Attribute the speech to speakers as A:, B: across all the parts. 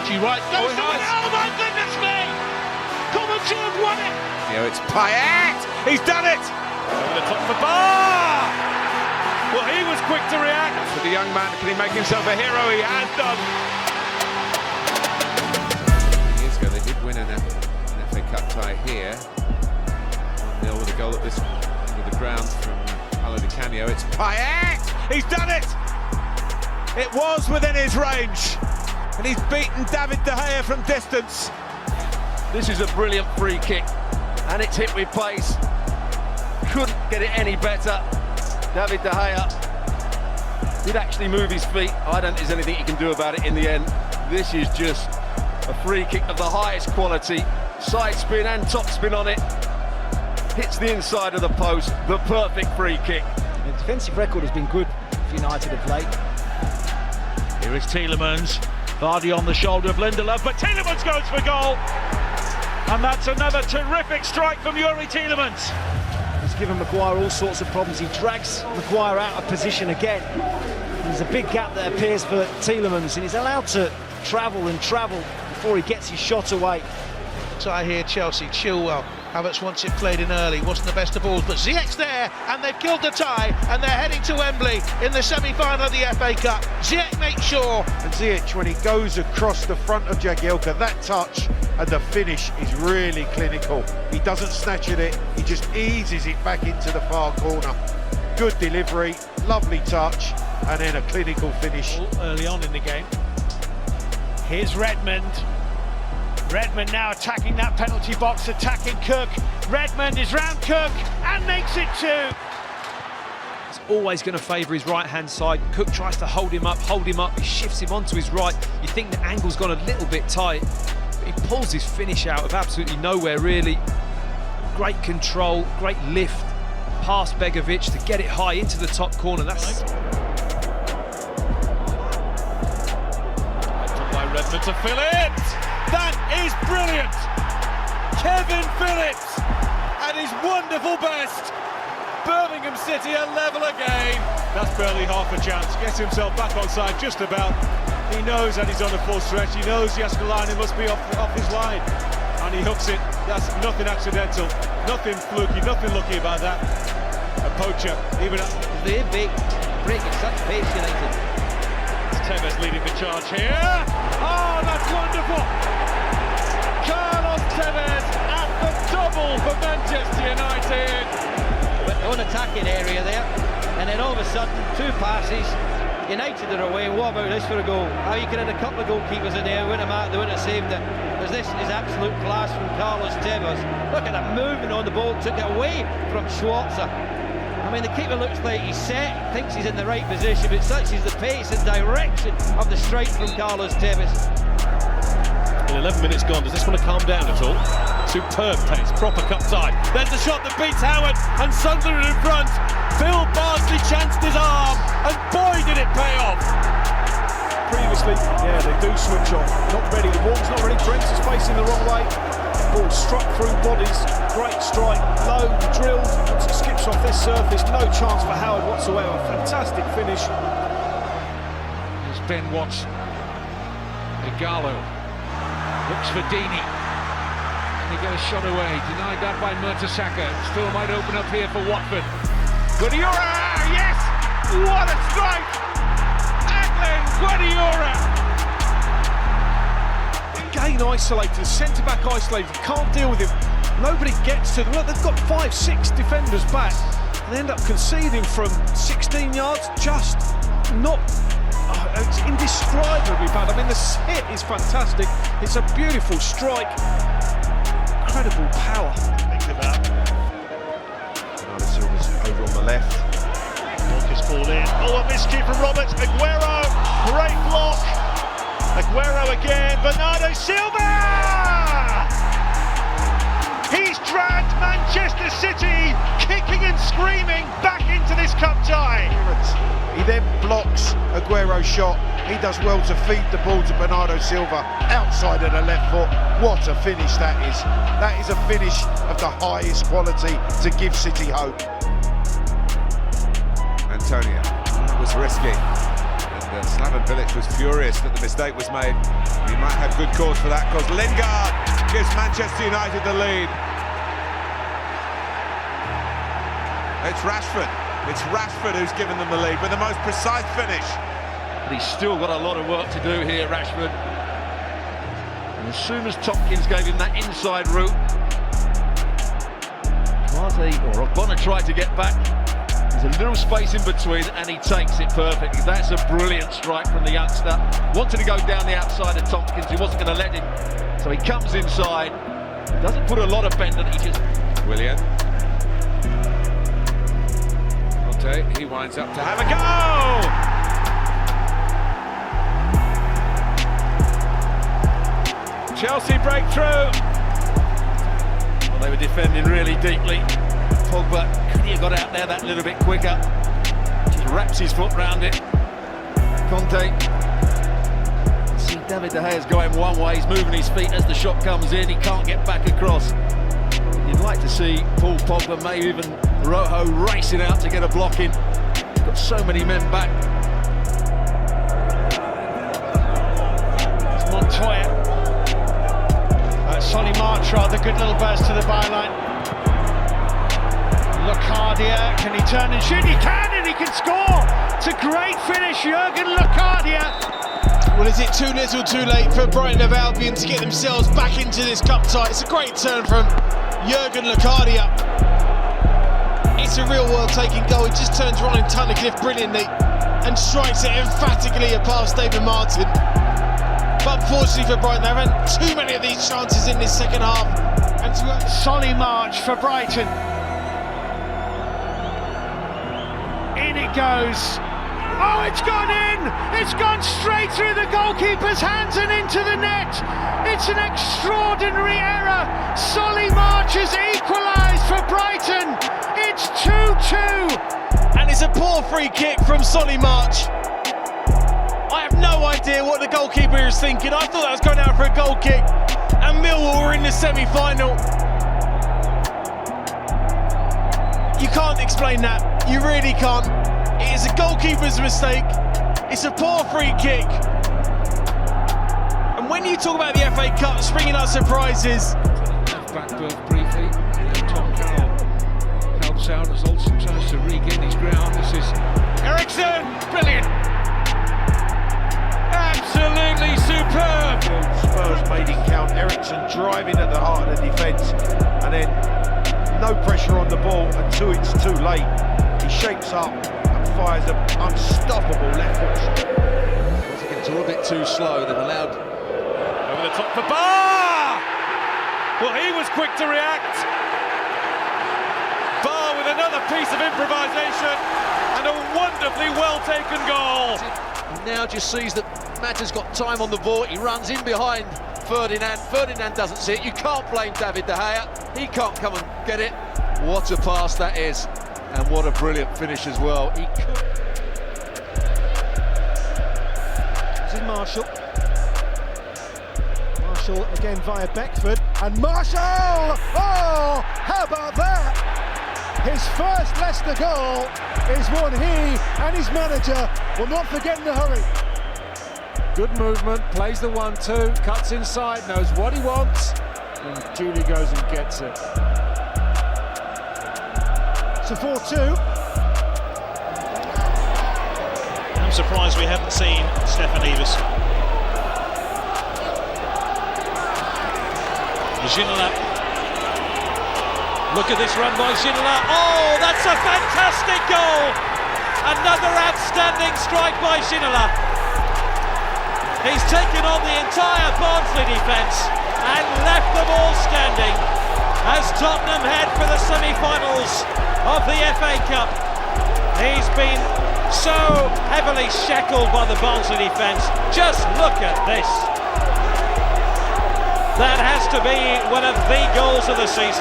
A: Dodgy right. Goes to it. Oh my goodness me! Coventry have won it!
B: It's Payet! He's done it!
C: Over the top for Bar! Well, he was quick to react.
B: For the young man, can he make himself a hero? He has done. Years ago, they did win an FA Cup tie here. 1-0 with a goal at this end of the ground from Paulo Di Canio. It's Payet! He's done it! It was within his range. And he's beaten David De Gea from distance.
C: This is a brilliant free kick. And it's hit with pace. Couldn't get it any better. David De Gea did actually move his feet. I don't think there's anything he can do about it in the end. This is just a free kick of the highest quality. Side spin and top spin on it. Hits the inside of the post. The perfect free kick.
D: The defensive record has been good for United of late.
A: Here is Tielemans. Vardy on the shoulder of Lindelof, but Tielemans goes for goal. And that's another terrific strike from Yuri Tielemans.
D: He's given Maguire all sorts of problems. He drags Maguire out of position again. There's a big gap that appears for Tielemans, and he's allowed to travel and travel before he gets his shot away.
A: I hear Chelsea, Chilwell. Havertz wants it played in early, wasn't the best of balls, but Ziyech's there, and they've killed the tie, and they're heading to Wembley in the semi-final of the FA Cup. Ziyech makes sure.
E: And Ziyech, when he goes across the front of Jagielka, that touch and the finish is really clinical. He doesn't snatch at it, he just eases it back into the far corner. Good delivery, lovely touch, and then a clinical finish.
A: Early on in the game. Here's Redmond. Redmond now attacking that penalty box, attacking Cook. Redmond is round Cook and makes it 2.
F: He's always going to favour his right-hand side. Cook tries to hold him up, he shifts him onto his right. You think the angle's gone a little bit tight, but he pulls his finish out of absolutely nowhere, really. Great control, great lift, past Begovic to get it high into the top corner. That's...
C: By Redmond to Phillips! That is brilliant! Kevin Phillips at his wonderful best. Birmingham City are level again. That's barely half a chance. Gets himself back on side just about. He knows that he's on the full stretch. He knows Jaskolani must be off his line. And he hooks it. That's nothing accidental, nothing fluky, nothing lucky about that. A poacher, even at...
G: They big break at such pace, United.
C: Tevez leading the charge here. Oh, that's wonderful! Carlos Tevez at the double for Manchester United.
G: But on attacking area there, and then all of a sudden, 2 passes. United are away. What about this for a goal? How you can have a couple of goalkeepers in there, win a mark, they wouldn't have saved it. Because this is absolute class from Carlos Tevez. Look at that movement on the ball, took it away from Schwarzer. I mean, the keeper looks like he's set, thinks he's in the right position, but such is the pace and direction of the strike from Carlos Tevez.
C: In 11 minutes gone, does this one calm down at all? Superb pace, proper cup tie. There's the shot that beats Howard, and Sunderland in front. Phil Bardsley chanced his arm, and boy did it pay off.
H: Previously, yeah, they do switch off. Not ready, the ball's not ready, Trent is facing the wrong way. Ball struck through bodies, great strike, low, drilled, skips off this surface, no chance for Howard whatsoever, fantastic finish.
A: There's Ben Watts, Igalo, looks for Deeney, and they get a shot away, denied that by Mertesacker, still might open up here for Watford. Guardiola, yes! What a strike! Atlin Guardiola!
H: Again isolated, centre-back isolated, can't deal with him. Nobody gets to them. Look, they've got 5-6 defenders back. And they end up conceding from 16 yards, just not... it's indescribably bad. I mean, the hit is fantastic. It's a beautiful strike. Incredible power.
A: Think about
E: Bernardo Silva's over on the left.
A: Marcus ball in. Oh, a miscue from Roberts. Aguero, great block. Aguero again, Bernardo Silva! He's dragged Manchester City, kicking and screaming, back into this cup tie.
E: He then blocks Aguero's shot. He does well to feed the ball to Bernardo Silva outside of the left foot. What a finish that is. That is a finish of the highest quality to give City hope.
B: Antonio, that was risky. And Slaven Bilic was furious that the mistake was made. He might have good cause for that, because Lingard gives Manchester United the lead. It's Rashford. It's Rashford who's given them the lead with the most precise finish.
A: But he's still got a lot of work to do here, Rashford. And as soon as Tompkins gave him that inside route, Ogbonna tried to get back. There's a little space in between and he takes it perfectly. That's a brilliant strike from the youngster. Wanted to go down the outside of Tompkins, he wasn't going to let him. So he comes inside, doesn't put a lot of bend on it, he just...
B: Willian. He winds up to have a go! Chelsea break through.
A: Well, they were defending really deeply. Pogba could he have got out there that little bit quicker. Just wraps his foot round it. Conte. See David De Gea's going one way, he's moving his feet as the shot comes in, he can't get back across. You'd like to see Paul Pogba, maybe even Rojo racing out to get a block in. Got so many men back.
D: It's Montoya. Solly March, rather good little burst to the byline. Locadia, can he turn and shoot? He can, and he can score! It's a great finish, Jurgen Locadia.
H: Well, is it too little too late for Brighton of Albion to get themselves back into this cup tie? It's a great turn from Jurgen Locadia. It's a real world-taking goal. He just turns Ryan Tunnicliffe brilliantly and strikes it emphatically past David Martin. But unfortunately for Brighton, they've had too many of these chances in this second half. And
D: Solly March for Brighton. In it goes. Oh, it's gone in! It's gone straight through the goalkeeper's hands and into the net. It's an extraordinary error. Solly March has equalised for Brighton. It's 2-2.
H: And it's a poor free kick from Solly March. I have no idea what the goalkeeper is thinking. I thought that was going out for a goal kick. And Millwall were in the semi-final. You can't explain that. You really can't. It is a goalkeeper's mistake. It's a poor free kick. And when you talk about the FA Cup springing out surprises...
A: Back berth briefly. Tom Carroll helps out as Olsen tries to regain his ground. This is Eriksson. Brilliant. Absolutely superb.
E: Spurs made it count. Eriksson driving at the heart of the defence, and then no pressure on the ball until it's too late. He shapes up and fires an unstoppable left foot shot.
A: It's a little bit too slow. They've allowed
C: Over the top for Barr! Well, he was quick to react. Barr with another piece of improvisation and a wonderfully well-taken goal.
A: He now just sees that Mata's got time on the ball. He runs in behind Ferdinand. Ferdinand doesn't see it. You can't blame David De Gea. He can't come and get it. What a pass that is. And what a brilliant finish as well. He could...
D: This is Marshall. Marshall again via Beckford. And Marshall! Oh, how about that? His first Leicester goal is one he and his manager will not forget in a hurry. Good movement, plays the 1-2, cuts inside, knows what he wants, and duly goes and gets it. It's a 4-2.
I: I'm surprised we haven't seen Stefan Evers. Ginola. Look at this run by Ginola. Oh, that's a fantastic goal! Another outstanding strike by Ginola. He's taken on the entire Barnsley defence and left them all standing as Tottenham head for the semi-finals of the FA Cup. He's been so heavily shackled by the Barnsley defence. Just look at this. That has to be one of the goals of the season.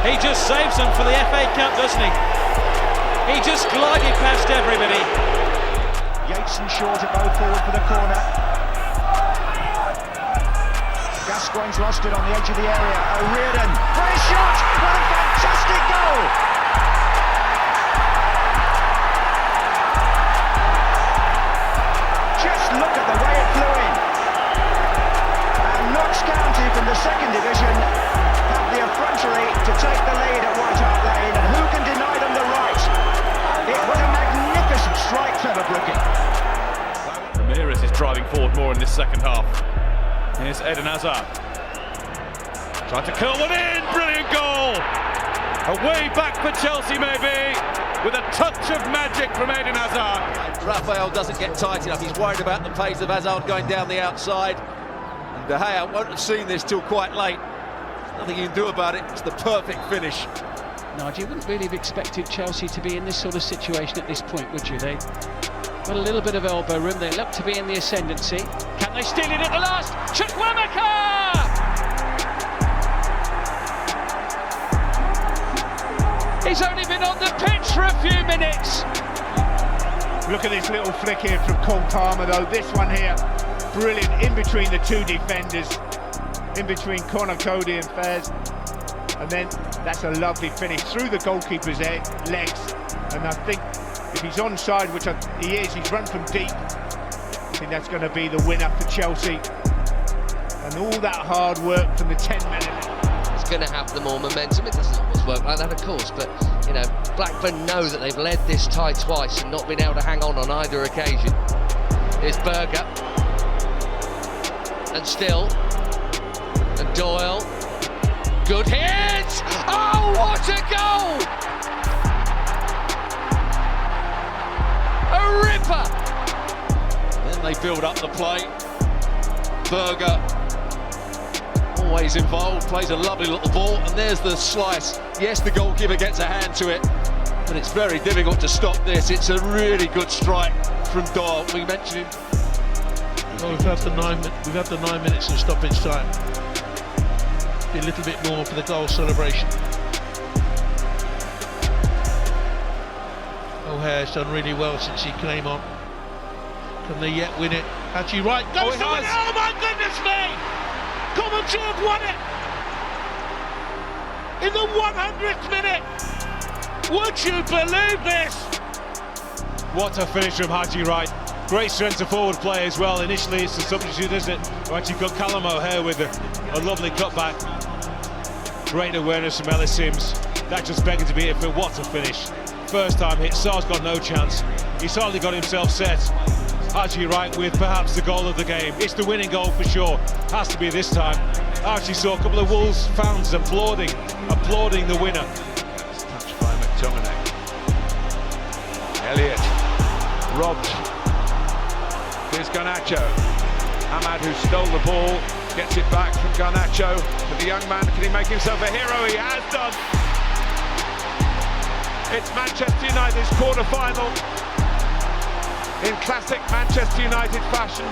I: He just saves them for the FA Cup, doesn't he? He just glided past everybody.
D: Yates and Shaw to go forward for the corner. Gascoigne's lost it on the edge of the area. O'Riordan for a shot! What a fantastic goal! Just look at the way it flew in.
J: And the second division have the effrontery to take the lead at White Hart Lane, and who can deny them the right? It was a magnificent strike, Trevor Brooking.
C: Emirates is driving forward more in this second half. Here's Eden Hazard. Trying to curl one in, brilliant goal! A way back for Chelsea maybe, with a touch of magic from Eden Hazard.
K: Raphael doesn't get tight enough, he's worried about the pace of Hazard going down the outside. And De Gea won't have seen this till quite late. There's nothing you can do about it, it's the perfect finish.
L: Nigel, you wouldn't really have expected Chelsea to be in this sort of situation at this point, would you? They've got a little bit of elbow room, they look to be in the ascendancy. Can they steal it at the last? Chukwuemeka! He's only been on the pitch for a few minutes.
M: Look at this little flick here from Cole Palmer though. This one here, brilliant, in between the two defenders, in between Conor Cody and Fez. And then that's a lovely finish through the goalkeeper's legs. And I think if he's onside, which he is, he's run from deep. I think that's going to be the winner for Chelsea. And all that hard work from the 10 minutes.
N: It's going to have the more momentum. It doesn't always work like that, of course, but you know, Blackburn know that they've led this tie twice and not been able to hang on either occasion. Here's Berger, and Still, and Doyle. Good hit! Oh, what a goal! A ripper!
C: Then they build up the play. Berger, always involved, plays a lovely little ball, and there's the slice. Yes, the goalkeeper gets a hand to it, but it's very difficult to stop this. It's a really good strike from Doyle. We mentioned him.
O: Well, we've had the 9 minutes of stoppage time. Be a little bit more for the goal celebration. O'Hare's done really well since he came on. Can they yet win it? Haji Wright goes to win it. Oh my goodness me! Coventry have won it! In the 100th minute! Would you believe this?
F: What a finish from Haji Wright. Great strength of forward play as well. Initially it's a substitute, isn't it? We've actually got Callum O'Hare with a lovely cutback. Great awareness from Ellis Sims. That just begging to be it for what a finish. First time hit, Sarr's got no chance. He's hardly got himself set. Haji Wright with perhaps the goal of the game. It's the winning goal for sure. Has to be this time. I actually saw a couple of Wolves fans applauding the winner.
B: Touched by McTominay. Elliott robbed. Here's Garnacho. Ahmad, who stole the ball, gets it back from Garnacho. But the young man, can he make himself a hero? He has done. It's Manchester United's quarter-final. In classic Manchester United fashion,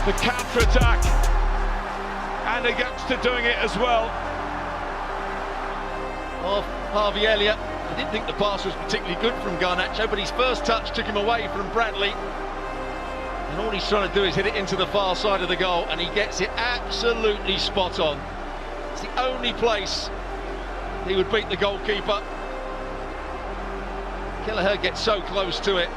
B: the counter-attack, and a youngster doing it as well.
K: Of Harvey Elliott. I didn't think the pass was particularly good from Garnacho, but his first touch took him away from Bradley. And all he's trying to do is hit it into the far side of the goal, and he gets it absolutely spot on. It's the only place he would beat the goalkeeper. Kelleher gets so close to it.